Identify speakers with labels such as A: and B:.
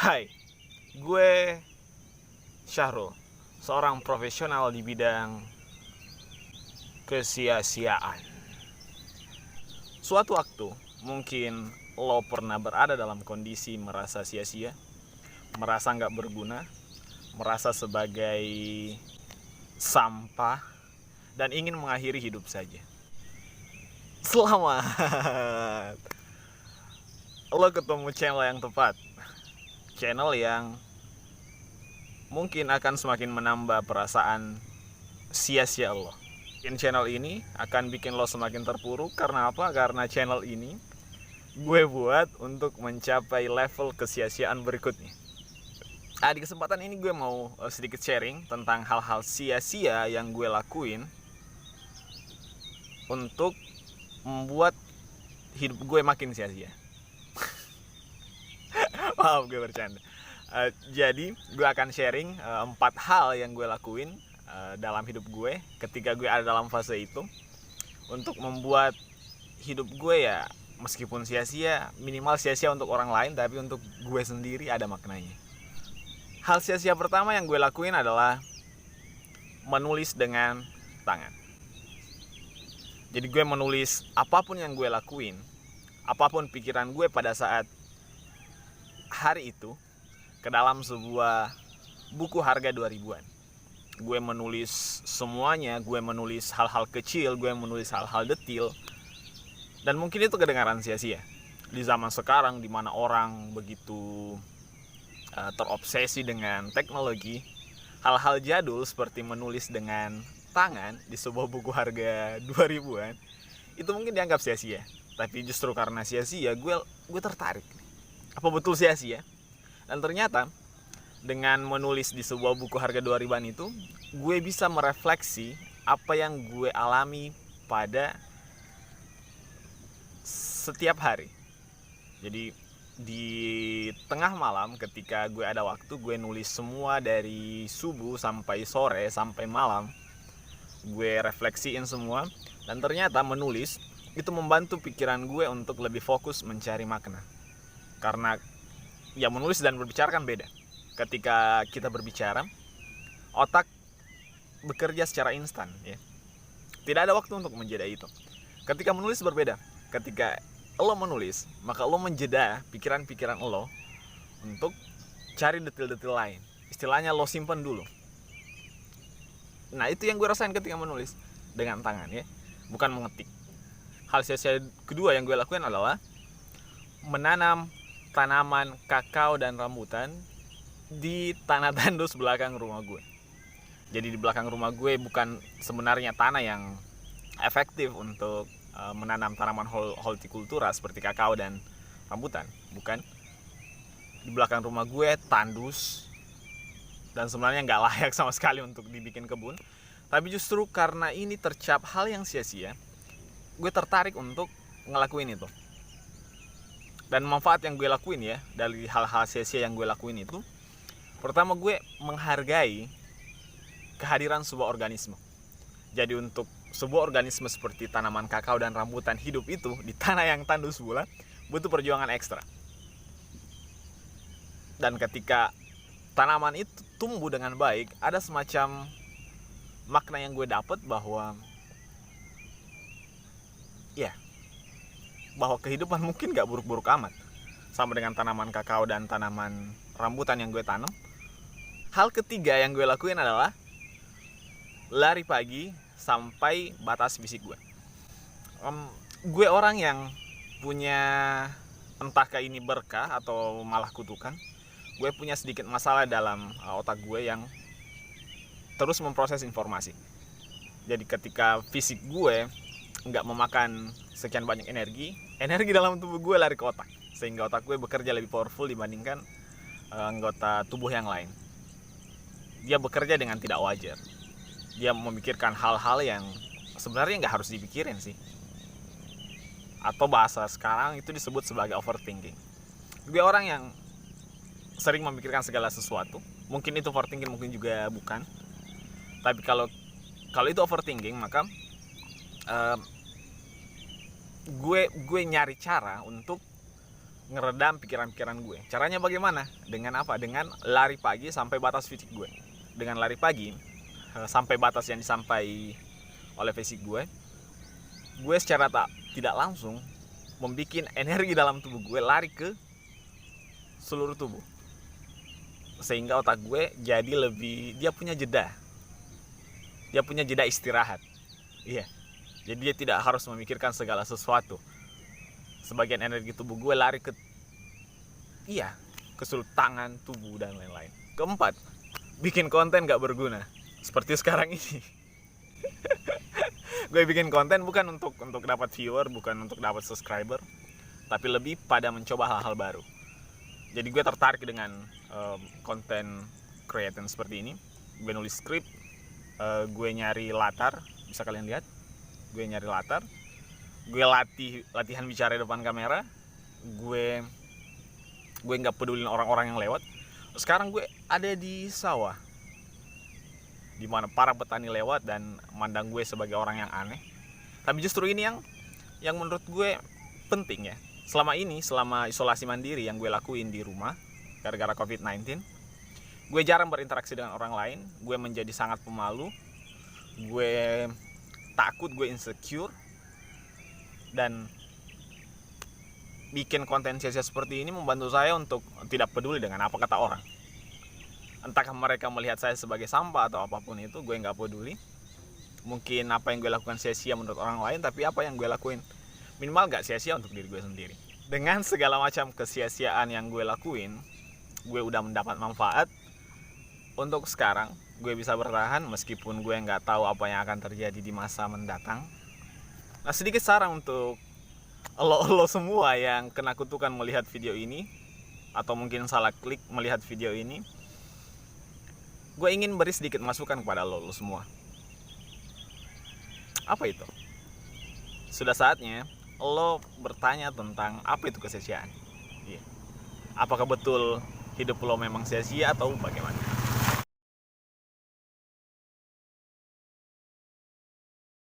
A: Hai, gue Syahrul, seorang profesional di bidang kesia-siaan. Suatu waktu, mungkin lo pernah berada dalam kondisi merasa sia-sia, merasa nggak berguna, merasa sebagai sampah, dan ingin mengakhiri hidup saja. Selamat! Lo ketemu channel yang tepat. Channel yang mungkin akan semakin menambah perasaan sia-sia lo. Channel ini akan bikin lo semakin terpuruk. Karena apa? Karena channel ini gue buat untuk mencapai level kesia-siaan berikutnya. Di kesempatan ini gue mau sedikit sharing tentang hal-hal sia-sia yang gue lakuin untuk membuat hidup gue makin sia-sia. Maaf, gue bercanda. Jadi gue akan sharing 4 hal yang gue lakuin dalam hidup gue ketika gue ada dalam fase itu, untuk membuat hidup gue ya meskipun sia-sia, minimal sia-sia untuk orang lain, tapi untuk gue sendiri ada maknanya. Hal sia-sia pertama yang gue lakuin adalah menulis dengan tangan. Jadi gue menulis apapun yang gue lakuin, apapun pikiran gue pada saat hari itu, ke dalam sebuah buku harga 2000-an. Gue menulis semuanya, gue menulis hal-hal kecil, gue menulis hal-hal detil. Dan mungkin itu kedengaran sia-sia di zaman sekarang, di mana orang begitu terobsesi dengan teknologi. Hal-hal jadul seperti menulis dengan tangan di sebuah buku harga 2000-an itu mungkin dianggap sia-sia. Tapi justru karena sia-sia, gue tertarik. Apa betul sia-sia? Dan ternyata dengan menulis di sebuah buku harga 2000-an itu, gue bisa merefleksi apa yang gue alami pada setiap hari. Jadi di tengah malam ketika gue ada waktu, gue nulis semua dari subuh sampai sore sampai malam. Gue refleksiin semua, dan ternyata menulis itu membantu pikiran gue untuk lebih fokus mencari makna. Karena ya menulis dan berbicara kan beda. Ketika kita berbicara, otak bekerja secara instan, ya. Tidak ada waktu untuk menjeda itu. Ketika menulis berbeda. Ketika lo menulis, maka lo menjeda pikiran-pikiran lo untuk cari detil-detil lain. Istilahnya lo simpen dulu. Nah, itu yang gue rasain ketika menulis dengan tangan, ya, bukan mengetik. Hal sia-sia kedua yang gue lakuin adalah menanam tanaman kakao dan rambutan di tanah tandus belakang rumah gue. Jadi di belakang rumah gue bukan sebenarnya tanah yang efektif untuk menanam tanaman hortikultura seperti kakao dan rambutan, bukan. Di belakang rumah gue tandus dan sebenarnya nggak layak sama sekali untuk dibikin kebun. Tapi justru karena ini tercap hal yang sia-sia, gue tertarik untuk ngelakuin itu. Dan manfaat yang gue lakuin, ya, dari hal-hal sia-sia yang gue lakuin itu, pertama, gue menghargai kehadiran sebuah organisme. Jadi untuk sebuah organisme seperti tanaman kakao dan rambutan hidup itu di tanah yang tandus pula, butuh perjuangan ekstra. Dan ketika tanaman itu tumbuh dengan baik, ada semacam makna yang gue dapat bahwa ya, bahwa kehidupan mungkin gak buruk-buruk amat. Sama dengan tanaman kakao dan tanaman rambutan yang gue tanam. Hal ketiga yang gue lakuin adalah lari pagi sampai batas fisik gue. Gue orang yang punya, entahkah ini berkah atau malah kutukan, gue punya sedikit masalah dalam otak gue yang terus memproses informasi. Jadi ketika fisik gue nggak memakan sekian banyak energi dalam tubuh gue lari ke otak, sehingga otak gue bekerja lebih powerful dibandingkan anggota tubuh yang lain. Dia bekerja dengan tidak wajar. Dia memikirkan hal-hal yang sebenarnya nggak harus dipikirin sih, atau bahasa sekarang itu disebut sebagai overthinking. Gue orang yang sering memikirkan segala sesuatu. Mungkin itu overthinking, mungkin juga bukan. Tapi kalau itu overthinking, maka gue nyari cara untuk ngeredam pikiran-pikiran gue. Caranya bagaimana? Dengan apa? Dengan lari pagi sampai batas fisik gue. Dengan lari pagi sampai batas yang disampai oleh fisik gue secara tidak langsung membuat energi dalam tubuh gue lari ke seluruh tubuh, sehingga otak gue jadi lebih, dia punya jeda istirahat. Iya, jadi dia tidak harus memikirkan segala sesuatu. Sebagian energi tubuh gue lari ke seluruh tangan, tubuh, dan lain-lain. Keempat, bikin konten gak berguna seperti sekarang ini. Gue bikin konten bukan untuk dapat viewer, bukan untuk dapat subscriber, tapi lebih pada mencoba hal-hal baru. Jadi gue tertarik dengan konten creator seperti ini. Gue nulis skrip, gue nyari latar, bisa kalian lihat. Gue nyari latar, gue latihan bicara di depan kamera. Gue nggak pedulin orang-orang yang lewat. Sekarang gue ada di sawah, dimana para petani lewat dan mandang gue sebagai orang yang aneh. Tapi justru ini yang menurut gue penting ya. Selama isolasi mandiri yang gue lakuin di rumah gara-gara COVID-19, gue jarang berinteraksi dengan orang lain. Gue menjadi sangat pemalu, gue takut, gue insecure. Dan bikin konten sia-sia seperti ini membantu saya untuk tidak peduli dengan apa kata orang. Entahkah mereka melihat saya sebagai sampah atau apapun itu, gue nggak peduli. Mungkin apa yang gue lakukan sia-sia menurut orang lain, tapi apa yang gue lakuin minimal gak sia-sia untuk diri gue sendiri. Dengan segala macam kesia-siaan yang gue lakuin, gue udah mendapat manfaat. Untuk sekarang gue bisa bertahan meskipun gue nggak tahu apa yang akan terjadi di masa mendatang. Nah, sedikit saran untuk lo semua yang kena kutukan melihat video ini, atau mungkin salah klik melihat video ini. Gue ingin beri sedikit masukan kepada lo semua. Apa itu? Sudah saatnya lo bertanya tentang apa itu kesia-siaan. Apakah betul hidup lo memang sia-sia atau bagaimana?